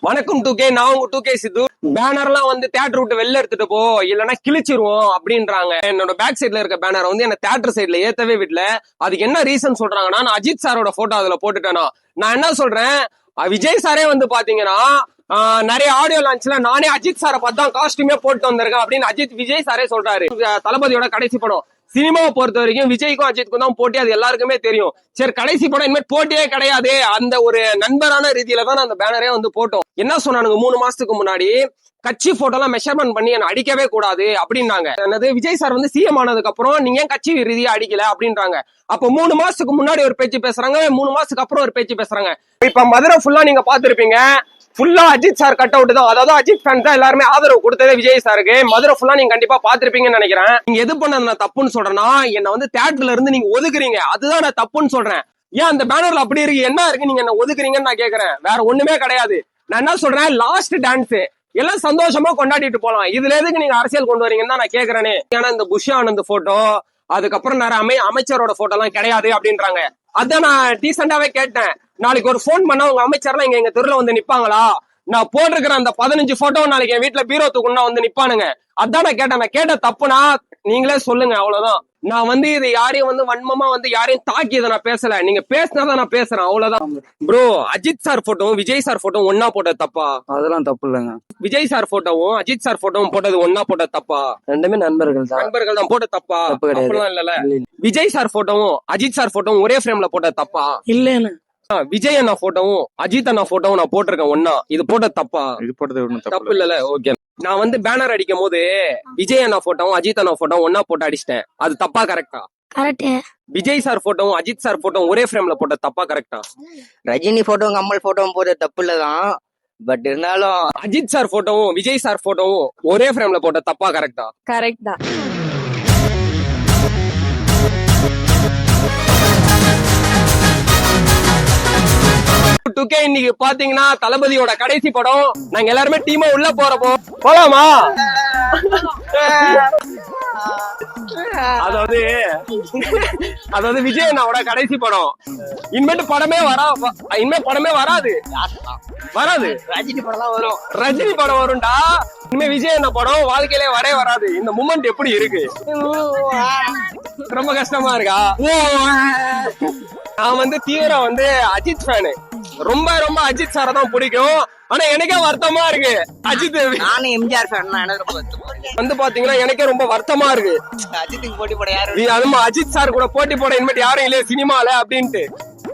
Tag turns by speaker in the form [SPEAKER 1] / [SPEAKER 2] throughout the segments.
[SPEAKER 1] வணக்கம் 2K. நான் உங்க 2K சித்து. பேனர்லாம் வந்து தியேட்டர் விட்டு வெளில எடுத்துட்டு போ, இல்லன்னா கிழிச்சிருவோம் அப்படின்றாங்க. என்னோட பேக் சைட்ல இருக்க பேனர் வந்து என்ன தியேட்டர் சைட்ல ஏத்தவே விடல. அதுக்கு என்ன ரீசன் சொல்றாங்கன்னா, நான் அஜித் சாரோட போட்டோ அதுல போட்டுட்டேனா. நான் என்ன சொல்றேன், விஜய் சாரே வந்து பாத்தீங்கன்னா நிறைய ஆடியோ லான்ச்ல நானே அஜித் சாரை பார்த்தா காஸ்டியூமே போட்டு வந்திருக்கேன் அப்படின்னு விஜய் சாரே சொல்றாரு. தளபதியோட கடைசி படம் சினிமாவை பொறுத்த வரைக்கும் விஜய்க்கும் அஜித்துக்கும் தான் போட்டி, அது எல்லாருக்குமே தெரியும். சரி, கடைசி படம் இனிமேல் போட்டியே கிடையாது, அந்த ஒரு நண்பரான ரீதியில தான் அந்த பேனரே வந்து போட்டோம். என்ன சொன்னானுங்க 3 மாசத்துக்கு முன்னாடி, கட்சி போட்டோ எல்லாம் மெஷர்மெண்ட் பண்ணி என்ன அடிக்கவே கூடாது அப்படின்னாங்க. என்னது, விஜய் சார் வந்து சிஎம் ஆனதுக்கு அப்புறம் நீங்க ஏன் கட்சி ரீதியா அடிக்கல அப்படின்றாங்க. அப்ப 3 மாசத்துக்கு முன்னாடி ஒரு பேச்சு பேசுறாங்க, 3 மாசத்துக்கு அப்புறம் ஒரு பேச்சு பேசுறாங்க. இப்ப மதுரை ஃபுல்லா நீங்க பாத்துருப்பீங்க, ஃபுல்லா அஜித் சார் கட் அவுட் தான். அதாவது அஜித் ஃபேன் தான் எல்லாருமே ஆதரவு கொடுத்ததே விஜய் சாருக்கு. மதுரை ஃபுல்லா நீங்க கண்டிப்பா பாத்திருப்பீங்கன்னு நினைக்கிறேன். நீங்க எது பண்ணது நான் தப்புன்னு சொல்றேன்னா, என்ன வந்து தியேட்டர்ல இருந்து நீங்க ஒதுக்குறீங்க, அதுதான் நான் தப்புன்னு சொல்றேன். ஏன் அந்த பேனர்ல அப்படி இருக்கு, என்ன இருக்கு, நீங்க என்ன ஒதுக்குறீங்கன்னு நான் கேக்குறேன். வேற ஒண்ணுமே கிடையாது. நான் என்ன சொல்றேன், லாஸ்ட் டான்ஸ் எல்லாம் சந்தோஷமா கொண்டாடிட்டு போலாம், இதுல எதுக்கு நீங்க அரசியல் கொண்டு வரீங்கன்னு தான் நான் கேக்குறேனே. ஏன்னா இந்த புஷ் ஆனந்த் போட்டோ, அதுக்கப்புறம் நிறைய அமைச்சரோட போட்டோ எல்லாம் கிடையாது அப்படின்றாங்க. அதான் நான் டீசெண்டாவே கேட்டேன். நாளைக்கு ஒரு போன் பண்ணா உங்க அமைச்சர்லாம் எங்க தெருல வந்து நிப்பாங்களா? நான் போட்டிருக்கிற அந்த 15 போட்டோ நாளைக்கு என் வீட்டுல பீரோ தூக்குன்னா வந்து நிப்பானுங்க. அதான் நான் கேட்டேன். நான் கேட்ட தப்புனா நீங்களே சொல்லுங்க, அவ்வளவுதான். நான் வந்து இது யாரையும் வந்து வன்மமா வந்து யாரையும் தாக்கி இதை நான் பேசல. நீங்க பேசினாதான் நான் பேசுறேன், அவ்வளவுதான். ப்ரோ, அஜித் சார் போட்டோவும் விஜய் சார் போட்டோவும் ஒன்னா போட்டது தப்பா?
[SPEAKER 2] அதெல்லாம் தப்பு இல்லைங்க.
[SPEAKER 1] விஜய் சார் போட்டோவும் அஜித் சார் போட்டோவும் போட்டது ஒன்னா போட்டது தப்பா?
[SPEAKER 2] ரெண்டுமே நண்பர்கள்
[SPEAKER 1] தான் போட்டது தப்பா? அப்படிலாம் இல்லல. விஜய் சார் போட்டோவும் அஜித் சார் போட்டோவும் ஒரே ஃப்ரேம்ல போட்டது தப்பா?
[SPEAKER 2] இல்லன்னு.
[SPEAKER 1] விஜய் அண்ணா போட்டோவும் அஜித் அண்ணா போட்டோவும் நான் போட்டிருக்கேன் ஒன்னா, இது போட்டது தப்பா?
[SPEAKER 2] இது போட்டது
[SPEAKER 1] தப்பு இல்லல. ஓகே, நான் வந்து பேனர் அடிக்கும் போது விஜய் அண்ணா போட்டோவும் அஜித் அண்ணா போட்டோவும் ஒன்னா போட்டு அடிச்சிட்டேன், அது தப்பா கரெக்டா?
[SPEAKER 3] கரெக்ட்.
[SPEAKER 1] விஜய் சார் போட்டோவும் அஜித் சார் போட்டோவும் ஒரே ஃப்ரேம்ல போட்ட தப்பா கரெக்டா?
[SPEAKER 4] ரஜினி போட்டோவும் கமல் போட்டோவும் போட்டது தப்பு இல்லதான், பட் இருந்தாலும்
[SPEAKER 1] அஜித் சார் போட்டோவும் விஜய் சார் போட்டோவும் ஒரே ஃப்ரேம்ல போட்ட தப்பா கரெக்டா?
[SPEAKER 3] கரெக்ட் தான்.
[SPEAKER 1] இன்னைக்கு பாத்தீங்கன்னா தளபதியோட கடைசி படம், நாங்க எல்லாருமே டீமா உள்ள போறப்போ போலாமா? அதாவது விஜய் அண்ணாவோட கடைசி படம். இனிமேட்டு படமே வராது.
[SPEAKER 4] ரஜினி படம் வரும்.
[SPEAKER 1] ரஜினி படம் வரும்டா. இனிமே விஜய் அண்ணா படம் வாழ்க்கையிலே வராது. இந்த மூமெண்ட் எப்படி இருக்கு? ரொம்ப கஷ்டமா இருக்கா? நான் வந்து தீவிரம் வந்து அஜித் ஃபேனு. ரொம்ப ரொம்ப அஜித் சாரை தான் பிடிக்கும். ஆனா எனக்கே வருத்தமா இருக்கு, அஜித்
[SPEAKER 4] நானும் எம்ஜிஆர் ஃபேன்
[SPEAKER 1] வந்து பாத்தீங்கன்னா எனக்கே ரொம்ப வருத்தமா இருக்கு.
[SPEAKER 4] அஜித்துக்கு போட்டி போட யாரு?
[SPEAKER 1] அதுமா அஜித் சார் கூட போட்டி போட இனிமேட்டு யாரும் இல்லையே சினிமால அப்படின்ட்டு.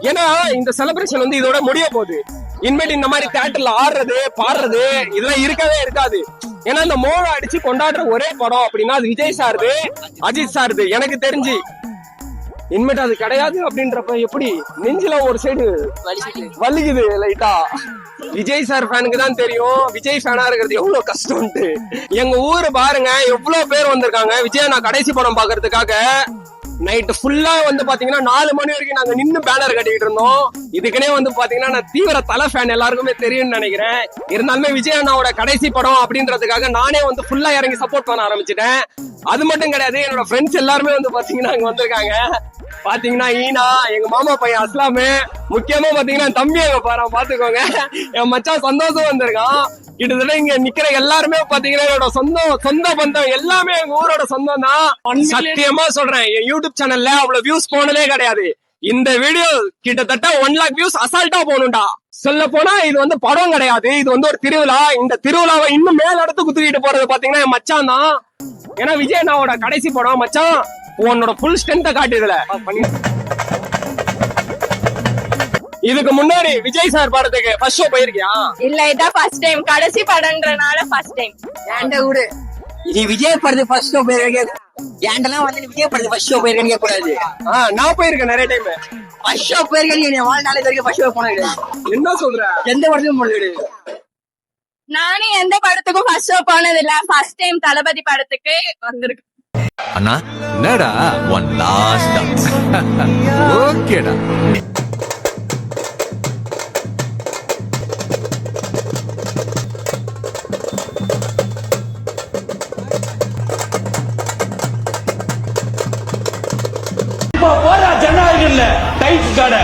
[SPEAKER 1] ஏன்னா இந்த செலிப்ரேஷன் வந்து இதோட முடிய போகுது. இனிமேட்டு இந்த மாதிரி தியேட்டர்ல ஆடுறது பாடுறது இதெல்லாம் இருக்கவே இருக்காது. ஏன்னா இந்த மோள அடிச்சு கொண்டாடுற ஒரே படம் அப்படின்னா அது விஜய் சாருது அஜித் சாருது. எனக்கு தெரிஞ்சு இனிமேட்டு அது கிடையாது அப்படின்றப்ப எப்படி நெஞ்சில ஒரு சைடு வலிக்குது லைட்டா. விஜய் சார் ஃபேனுக்கு தான் தெரியும் விஜய் ஃபேனா இருக்கிறது எவ்வளவு கஷ்டம்ட்டு. எங்க ஊரு பாருங்க எவ்வளவு பேர் வந்திருக்காங்க விஜய் நான் கடைசி படம் பாக்குறதுக்காக. நைட்டு ஃபுல்லா வந்து பாத்தீங்கன்னா 4 மணி வரைக்கும் நாங்க நின்னு பேனர் கட்டிக்கிட்டு இருந்தோம். இதுக்குனே வந்து பாத்தீங்கன்னா நான் தீவிர தலை ஃபேன், எல்லாருக்குமே தெரியும்னு நினைக்கிறேன். இருந்தாலுமே விஜய் அண்ணாவோட கடைசி படம் அப்படின்றதுக்காக நானே வந்து ஃபுல்லா இறங்கி சப்போர்ட் பண்ண ஆரம்பிச்சிட்டேன். அது மட்டும் கிடையாது, என்னோட ஃப்ரெண்ட்ஸ் எல்லாருமே வந்து பாத்தீங்கன்னா அங்க வந்திருக்காங்க. பாத்தீங்கன்னா ஈனா, எங்க மாமா பையன் அஸ்லாமு, முக்கியமா பாத்தீங்கன்னா தம்பி எங்க பாரு பாத்துக்கோங்க, என் மச்சான் சந்தோஷம் வந்திருக்கான். கிட்டத்தட்ட இங்க நிக்கிற எல்லாருமே பாத்தீங்கன்னா என்னோட சொந்த பந்தம், எல்லாமே எங்க ஊரோட சொந்தம் தான். சத்தியமா சொல்றேன், என் யூடியூப் சேனல்ல அவ்வளவு வியூஸ் போனதே கிடையாது. இந்த வீடியோ கிட்டத்தட்ட 1 lakh வியூஸ் அசால்ட்டா போகணும்டா. சொல்ல போனா இது வந்து படம் கிடையாது, இது வந்து ஒரு திருவிழா. இந்த திருவிழாவை இன்னும் மேல இடத்துக்கு தூக்கிட்டு போறது பாத்தீங்கன்னா என் மச்சான் தான். ஏன்னா விஜய் அண்ணாவோட கடைசி படம். மச்சான் உன்னோட ஃபுல் ஸ்ட்ரென்த்தை காட்டுதுல. இதுக்கு முன்னாடி விஜய் சார் படத்துக்கு ஃபர்ஸ்ட் ஷோ போயிருக்கியா?
[SPEAKER 3] இல்ல, இதான் ஃபர்ஸ்ட் டைம். கடைசி படம்ன்றனால ஃபர்ஸ்ட் டைம்.
[SPEAKER 4] ஏன்டா விடு, நீ விஜய் படத்துக்கு ஃபர்ஸ்ட் ஷோ போயிருக்க. ஏன்டெல்லாம் வந்து விஜய் படத்துக்கு ஃபர்ஸ்ட் ஷோ போயிருக்கேன்னு கூடாது.
[SPEAKER 1] நான் போயிருக்கேன் நிறைய டைம்.
[SPEAKER 4] ஃபர்ஸ்ட் ஷோ போயிருக்கேன், நீ வாழ்நாளைக்கு வரைக்கும் ஃபர்ஸ்ட் ஷோ போனது
[SPEAKER 1] என்ன சொல்ற?
[SPEAKER 4] எந்த படத்துக்கும் போனது?
[SPEAKER 3] நானும் எந்த படத்துக்கும் ஃபர்ஸ்ட் ஷோ போனது இல்ல. ஃபர்ஸ்ட் டைம் தளபதி படத்துக்கு வந்திருக்கு.
[SPEAKER 5] அண்ணா என்னடா ஒன் லாஸ்ட் டான்ஸ். ஓகேடா.
[SPEAKER 6] ஜனநாயகல்ல டைட் கடை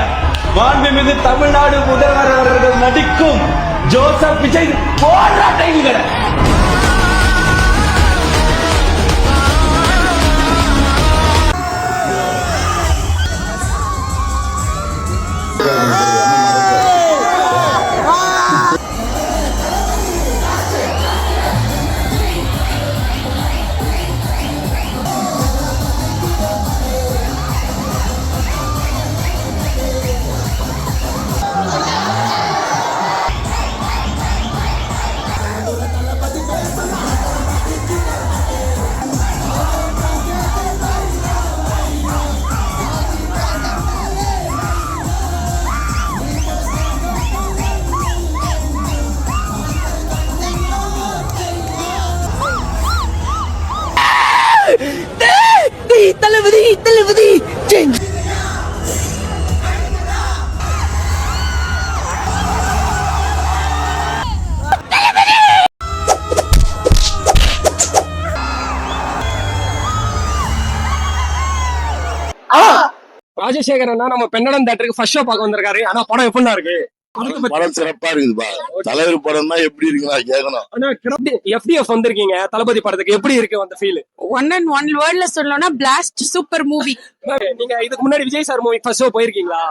[SPEAKER 6] மாண்புமிகு தமிழ்நாடு முதல்வர் அவர்கள் நடிக்கும் ஜோசப் விஜய் போடுற டைம் கடை.
[SPEAKER 4] தளபதி தளபதி
[SPEAKER 1] ராஜசேகர் அண்ணா நம்ம பெண்ணடம் தேட்டருக்கு ஃபர்ஸ்ட் ஷோ பார்க்க வந்திருக்காரு. ஆனா படம் எப்படின்னா இருக்கு?
[SPEAKER 7] படம் சிறப்பா இருக்குதுப்பா. தலைவர் படம் தான் எப்படி இருக்குன்னா கேட்கணும்.
[SPEAKER 1] ஆனா எஃப்டிஎஃப் வந்திருக்கீங்க தளபதி படத்துக்கு, எப்படி இருக்கு அந்த ஃபீல்?
[SPEAKER 3] ஒன் வேர்ட்ல சொல்லணும்னா பிளாஸ்ட் சூப்பர் மூவி.
[SPEAKER 1] நீங்க இதுக்கு முன்னாடி Vijay sir movie first show போயிருக்கீங்களா?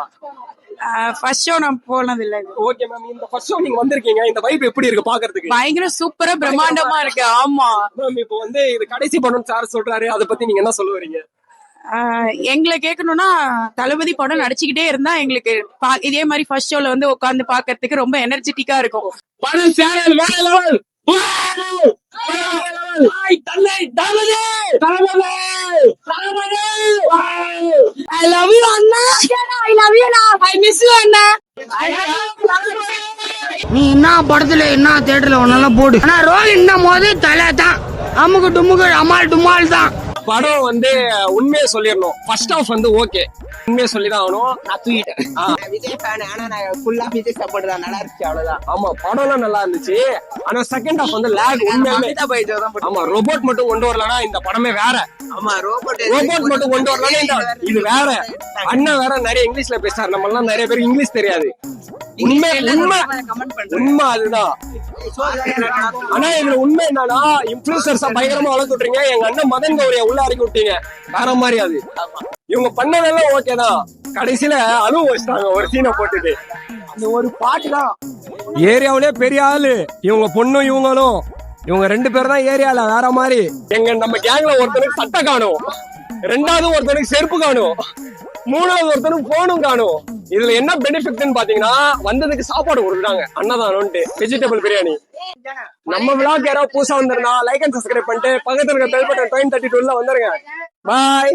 [SPEAKER 3] ஃபர்ஸ்ட் ஷோ நான் போனது இல்ல.
[SPEAKER 1] ஓகே மேம், இந்த ஃபர்ஸ்ட் ஷோ நீங்க வந்திருக்கீங்க, இந்த வைப் எப்படி இருக்கு பாக்குறதுக்கு?
[SPEAKER 3] பயங்கர சூப்பரா பிரம்மாண்டமா இருக்கு. ஆமா
[SPEAKER 1] மேம், இப்போ வந்து இது கடைசி படம் சார் சொல்றாரு, அதை பத்தி நீங்க என்ன சொல்ல வரீங்க?
[SPEAKER 3] எங்களை கேட்கணும்னா தளபதி படம் நடிச்சுக்கிட்டே இருந்தா எங்களுக்கு இதே மாதிரி ஃபர்ஸ்ட் ஷோல வந்து உட்கார்ந்து பாக்குறதுக்கு ரொம்ப எனர்ஜெட்டிக்கா இருக்கும்.
[SPEAKER 1] படம் சேனல் வேற level.
[SPEAKER 3] I love you Anna. I love you Anna. I miss you அண்ணா.
[SPEAKER 4] நீ என்ன படத்துல என்ன தியேட்டர்ல ஒன்னாலும் போடு, ஆனா ரோல் என்ன போது தலை தான் அமுக்கு டுமுக்கு அமால் டுமால் தான்.
[SPEAKER 1] படம் வந்து உண்மையை சொல்லிடணும். ஃபர்ஸ்ட் ஹாஃப் வந்து ஓகே, உண்மையை சொல்லிதான் ஆகணும்.
[SPEAKER 4] நான் தூக்கிட்டேன். விஜய் ஃபேன், ஆனா நான் ஃபுல்லா விஜய் சப்போர்ட் தான். நல்லா இருந்துச்சு, அவ்வளவுதான்.
[SPEAKER 1] ஆமா, படம்லாம் நல்லா இருந்துச்சு. ஆனா செகண்ட் ஹாஃப் வந்து லேக் உண்மையாவே. ஆமா, ரோபோட் மட்டும் கொண்டு வரலனா இந்த படமே வேற.
[SPEAKER 4] ஆமா, ரோபோட்
[SPEAKER 1] மட்டும் கொண்டு வரலனா இது வேற. அண்ணன் வேற நிறைய இங்கிலீஷ்ல பேசுறாரு, நம்ம எல்லாம் நிறைய பேருக்கு இங்கிலீஷ் தெரியாது. உண்மை அதுதான். ஆனா இதுல உண்மை என்னன்னா, இன்ஃபுளுசர்ஸா பயங்கரமா வளர்த்து விட்டுறீங்க. எங்க அண்ணன் மதன் கௌரியா உள்ள இறக்கி விட்டீங்க, வேற மாதிரி. அது இவங்க பண்ணதெல்லாம் ஓகேதான், கடைசியில அழுவ வச்சிட்டாங்க ஒரு சீனை போட்டுட்டு. அந்த ஒரு பாட்டு தான் ஏரியாவிலே பெரிய ஆளு. இவங்க பொண்ணும் இவங்களும், இவங்க 2 பேர் தான் ஏரியால வேற மாதிரி. நம்ம கேங்ல ஒருத்தனுக்கு சட்டை காணும், 2வது ஒருத்தனுக்கு செருப்பு காணும், 3வது ஒருத்தனுக்கு போனும் காணும். இதுல என்ன பெனிஃபிட்னு பாத்தீங்கன்னா, வந்ததுக்கு சாப்பாடு கொடுக்குறாங்க, அன்னதானம்ட்டு வெஜிடபிள் பிரியாணி. நம்ம விழாக்கு யாராவது புதுசா வந்திருந்தா லைக் அண்ட் சப்ஸ்கிரைப் பண்ணிட்டு பக்கத்துல இருக்க பெல் பட்டன் 22 வந்துருங்க. பாய்.